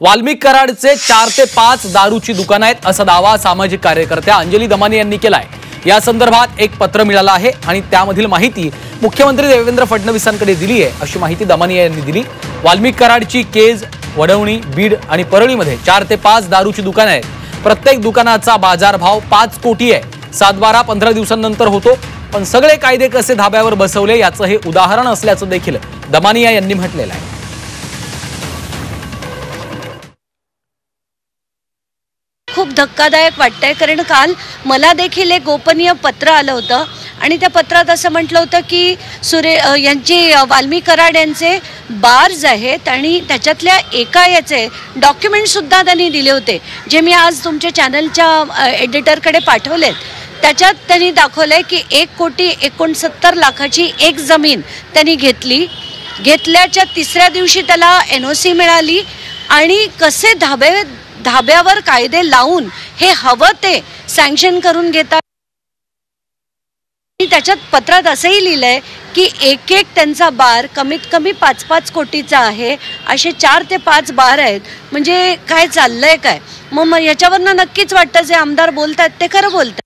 वाल्मिक कराडचे 4 ते 5 दारूची दुकानं आहेत असा दावा सामाजिक कार्यकर्त्या अंजली दमानी यांनी केलाय। या संदर्भात एक पत्र मिळालं आहे आणि त्यामधील माहिती मुख्यमंत्री देवेंद्र फडणवीसांकडे दिली आहे अशी माहिती दमानी यांनी दिली। वाल्मिक कराडची केज, वडवणी, बीड आणि परळीमध्ये 4 ते 5 दारूची दुकानं आहेत। प्रत्येक दुकानाचा बाजारभाव 5 कोटी आहे। 7-12 15 दिवसांनंतर होतो, पण सगळे कायदे कसे धाब्यावर बसवले याचं हे उदाहरण असल्याचं देखील दमानिया यांनी म्हटलेलं आहे। खूप धक्कादायक वाटतंय, कारण काल मला देखील एक गोपनीय पत्र आलं होतं आणि त्या पत्रात असं म्हटलं होतं की यांची वाल्मिक कराड यांचे बार्स आहेत आणि त्याच्यातल्या एका याचे डॉक्युमेंट सुद्धा त्यांनी दिले होते, जे मी आज तुमच्या चॅनलच्या एडिटरकडे पाठवलेत। त्याच्यात त्यांनी दाखवलंय की 1,69,00,000ची एक जमीन त्यांनी घेतली। घेतल्याच्या तिसऱ्या दिवशी त्याला NOC मिळाली आणि कसे धाब्यावर कायदे लावून हे हवं ते सँक्शन करून घेतात। त्याच्यात पत्रात असंही लिहिलंय की एक त्यांचा बार कमीत कमी 5-5 कोटीचा आहे। असे 4 ते 5 बार आहेत। म्हणजे काय चाललंय काय? मग याच्यावरनं नक्कीच वाटतं जे आमदार बोलतात ते खरं बोलतात।